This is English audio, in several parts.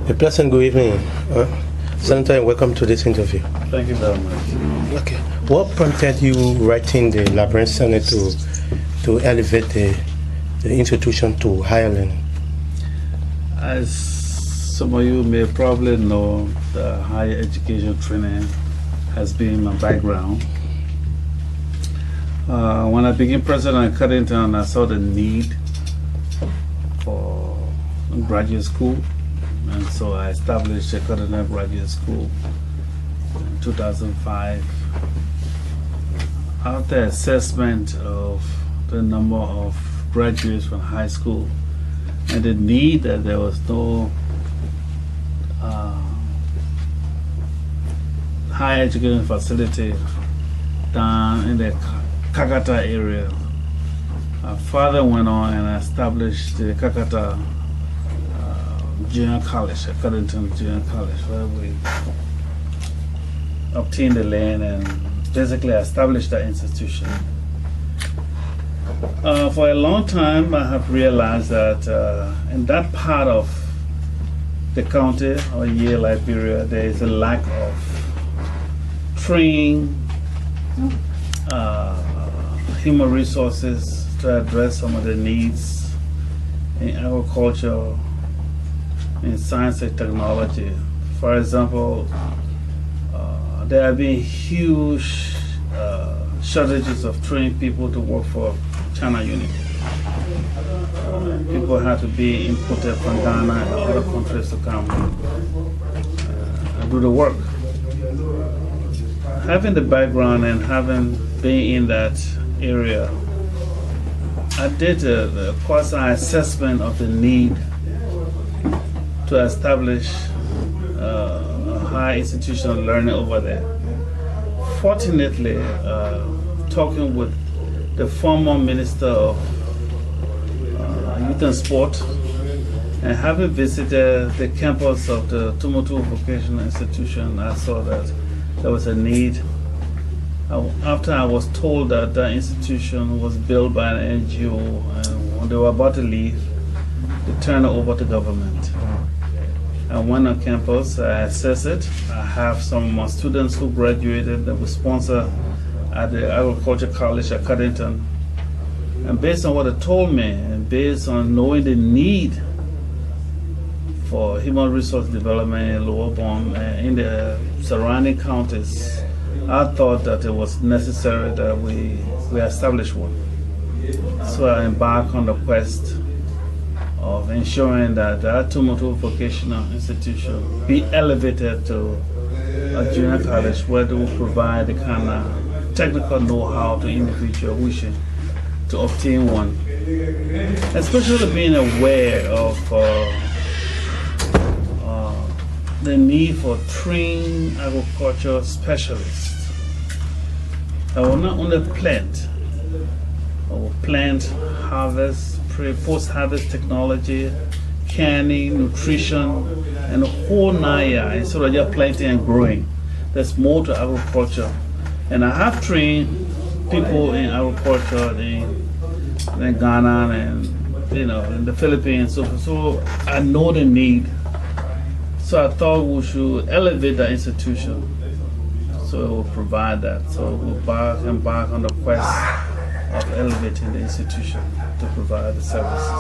A pleasant good evening. Senator, and welcome to this interview. Thank you very much. Okay. What prompted you writing the Librarian Senate to elevate the institution to higher learning? As some of you may probably know, the higher education training has been my background. When I became president at Cuddington, I saw the need for graduate school, and so I established the Cuddington Graduate School in 2005. After assessment of the number of graduates from high school and the need that there was no higher education facility down in the Kakata area, my father went on and established the Kakata Junior College, at Cuddington Junior College, where we obtained the land and basically established that institution. For a long time, I have realized that in that part of the county or Yale, Liberia, there is a lack of trained human resources to address some of the needs in agriculture, in science and technology. For example, there have been huge shortages of trained people to work for China Unity. People have to be imported from Ghana and other countries to come and do the work. Having the background and having been in that area, I did a quasi-assessment of the need to establish a high institutional learning over there. Fortunately, talking with the former Minister of Youth and Sport and having visited the campus of the Tumotu Vocational Institution, I saw that there was a need. After I was told that the institution was built by an NGO and when they were about to leave, they turned it over to government. I went on campus, I assessed it. I have some of my students who graduated that were sponsored at the Agriculture College at Cuddington. And based on what they told me, and based on knowing the need for human resource development in Lower Bong and in the surrounding counties, I thought that it was necessary that we establish one. So I embarked on the quest of ensuring that the Tumotu Vocational Institution be elevated to a junior college where they will provide the kind of technical know-how to individuals wishing to obtain one. Especially being aware of the need for trained agricultural specialists that will not only plant, but will plant, harvest, post-harvest technology, canning, nutrition, and the whole 9 yards instead of just planting and growing. There's more to agriculture. And I have trained people in agriculture in Ghana and in the Philippines. So I know the need. So I thought we should elevate the institution so it will provide that. So we'll embark on the quest of elevating the institution to provide the services.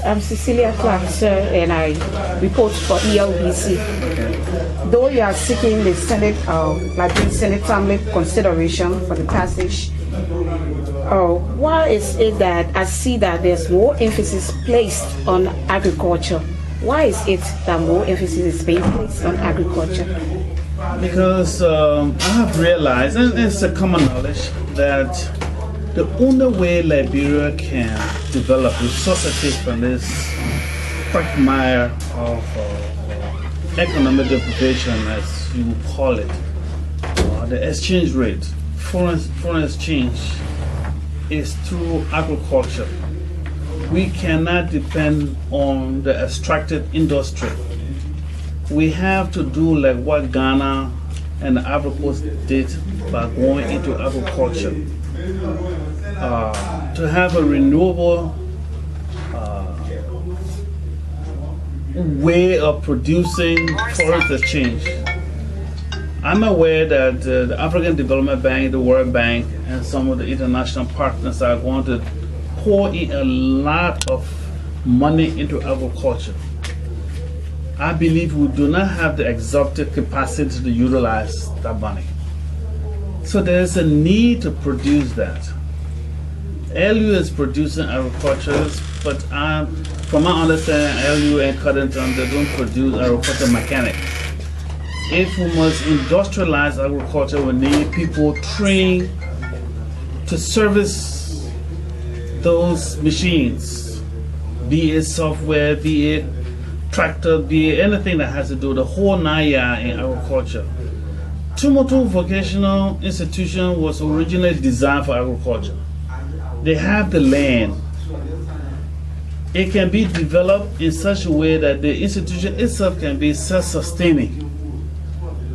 I'm Cecilia Clark, sir, and I report for ELBC. Okay. Though you are seeking the Senate, Librarian Senate family consideration for the passage, why is it that I see that there's more emphasis placed on agriculture? Why is it that more emphasis is being placed on agriculture? Because I have realized, and it's a common knowledge, that the only way Liberia can develop resuscitate from this quagmire of economic deprivation, as you would call it, the exchange rate, foreign exchange, is through agriculture. We cannot depend on the extractive industry. We have to do like what Ghana and the Ivory Coast did by going into agriculture. To have a renewable way of producing foreign exchange. I'm aware that the African Development Bank, the World Bank, and some of the international partners are going to pour in a lot of money into agriculture. I believe we do not have the exhaustive capacity to utilize that money. So there's a need to produce that. LU is producing agriculture, but from my understanding, LU and Cottington, they don't produce agriculture mechanics. If we must industrialize agriculture, we need people trained to service those machines, be it software, be it tractor, be it anything that has to do the whole 9 yards in agriculture. Tumotu Vocational Institution was originally designed for agriculture. They have the land. It can be developed in such a way that the institution itself can be self-sustaining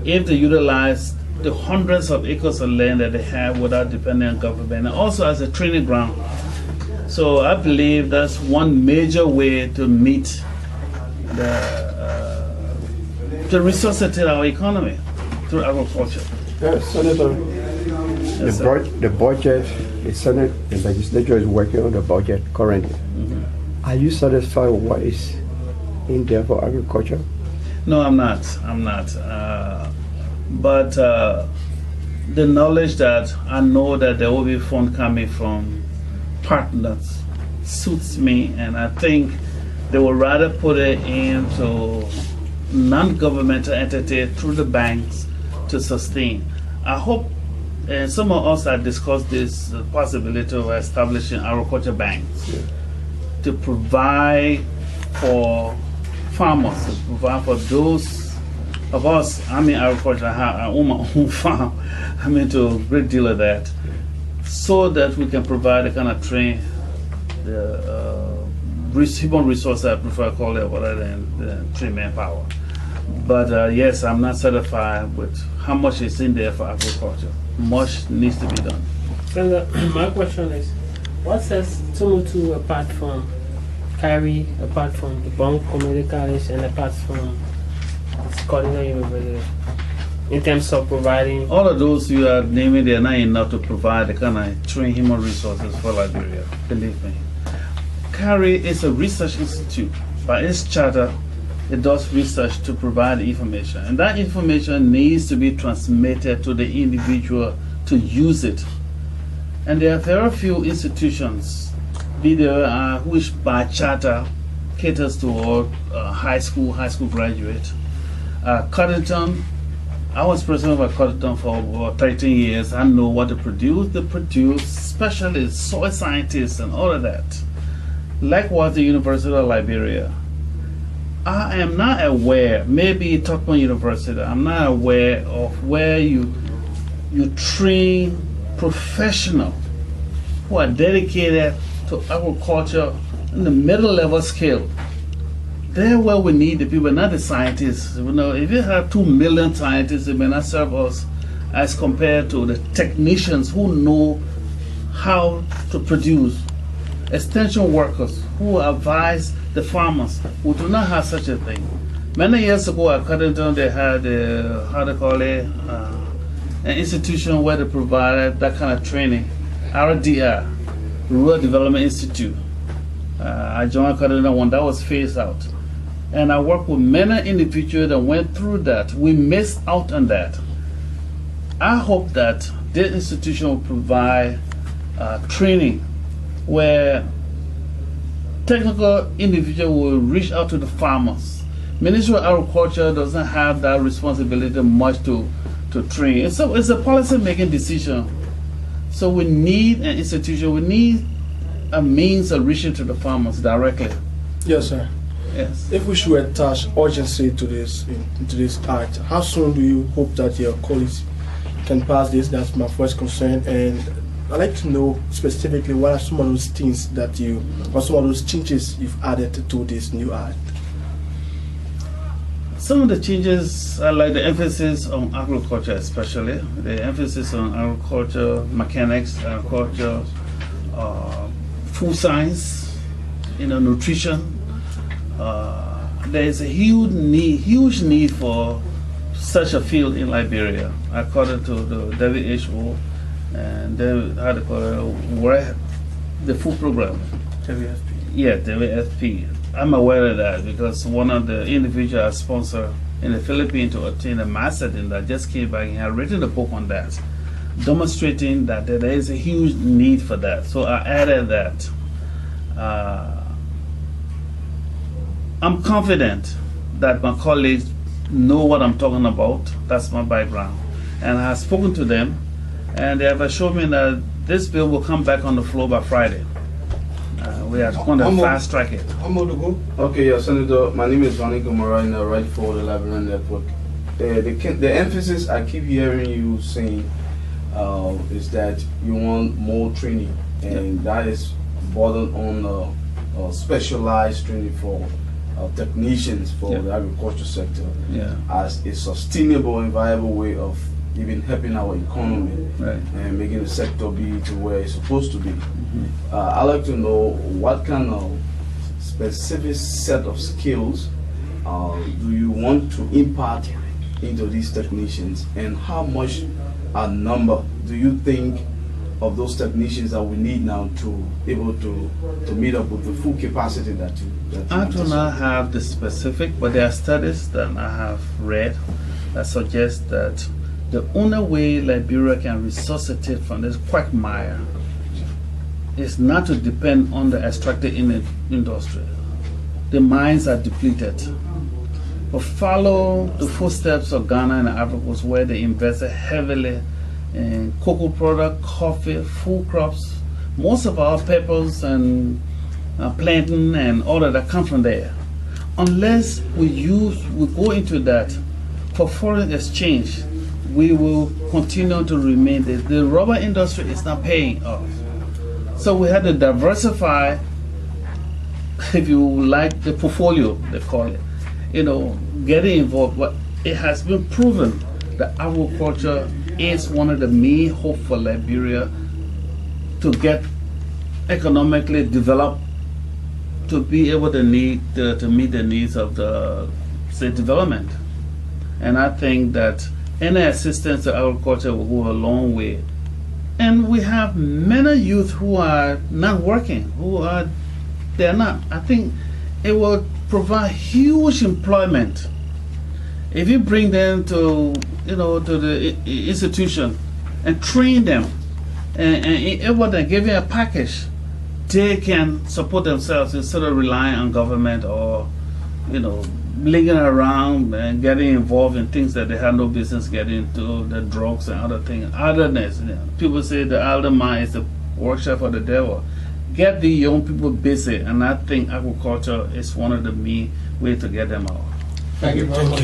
if they utilize the hundreds of acres of land that they have without depending on government, and also as a training ground. So I believe that's one major way to meet to resuscitate our economy through agriculture. Senator, Yes, the budget, the Senate, the legislature is working on the budget currently. Are you satisfied with what is in there for agriculture? No, I'm not. But the knowledge that I know that there will be fund coming from partners suits me, and I think they would rather put it into non-governmental entity through the banks to sustain. I hope, and some of us have discussed this possibility of establishing agriculture banks to provide for farmers, to provide for those of us. I'm in agriculture, I own my own farm. I'm into a great deal of that, so that we can provide the kind of train, the human resource, I prefer to call it, rather than train manpower. But yes, I'm not satisfied with how much is in there for agriculture. Much needs to be done. Senator, my question is, what sets Tumutu apart from Kyrie, apart from the Bong Community College, and apart from Cardinal University, in terms of providing? All of those you are naming, they are not enough to provide the kind of trained human resources for Liberia, believe me. Kyrie is a research institute. By its charter, it does research to provide information, and that information needs to be transmitted to the individual to use it. And there are very few institutions, be there which by charter caters toward high school graduate. Cottington, I was president of Cottington for about 13 years. I know what they produce. They produce specialists, soil scientists, and all of that. Likewise, the University of Liberia. I am not aware, maybe Tokpa University, I'm not aware of where you train professionals who are dedicated to agriculture in the middle level scale. They're where we need the people, not the scientists. You know, if you have 2 million scientists, it may not serve us as compared to the technicians who know how to produce, extension workers who advise the farmers who do not have such a thing. Many years ago at Cottington, they had an institution where they provided that kind of training, RDI, Rural Development Institute. I joined Cottington when that was phased out. And I worked with many individuals that went through that. We missed out on that. I hope that this institution will provide training where technical individual will reach out to the farmers. Ministry of Agriculture doesn't have that responsibility much to train. It's a policy making decision. So we need an institution, we need a means of reaching to the farmers directly. Yes, sir. Yes. If we should attach urgency to this act, how soon do you hope that your colleagues can pass this? That's my first concern. And I'd like to know specifically what are some of those things or some of those changes you've added to this new act? Some of the changes are like the emphasis on agriculture, especially the emphasis on agriculture, mechanics, agriculture, food science, nutrition, there is a huge need for such a field in Liberia, according to the WHO and then how they call it, where the food program. WFP. Yeah, WFP. I'm aware of that because one of the individuals I sponsor in the Philippines to obtain a master's in that just came back and had written a book on that, demonstrating that there is a huge need for that. So I added that. I'm confident that my colleagues know what I'm talking about. That's my background. And I have spoken to them, and they have assured me that this bill will come back on the floor by Friday. We are going to fast track it. How more to go? Okay, yeah, Senator, my name is Henrique and I write for the Liberian Network. The emphasis I keep hearing you saying is that you want more training, and that is bordered on specialized training for technicians for the agriculture sector as a sustainable and viable way of even helping our economy and making the sector be to where it's supposed to be. I'd like to know what kind of specific set of skills do you want to impart into these technicians, and how much a number do you think of those technicians that we need now to able to meet up with the full capacity that you I do not have the specific, but there are studies that I have read that suggest that the only way Liberia can resuscitate from this quagmire is not to depend on the extractive industry. The mines are depleted. But follow the footsteps of Ghana and Africa, where they invested heavily in cocoa product, coffee, food crops. Most of our peppers and plantain and all of that come from there. Unless we go into that for foreign exchange, we will continue to remain there. The rubber industry is not paying off. So we had to diversify, if you like, the portfolio, they call it. Getting involved. But it has been proven that agriculture is one of the main hope for Liberia to get economically developed, to be able to meet the needs of the state development. And I think that any assistance to agriculture will go a long way. And we have many youth who are not working, they're not. I think it will provide huge employment if you bring them to the institution and train them and able to give them a package, they can support themselves instead of relying on government or lingering around and getting involved in things that they have no business getting into, the drugs and other things. Otherness. People say the elder mind is the workshop of the devil. Get the young people busy, and I think agriculture is one of the main ways to get them out. Thank you very much.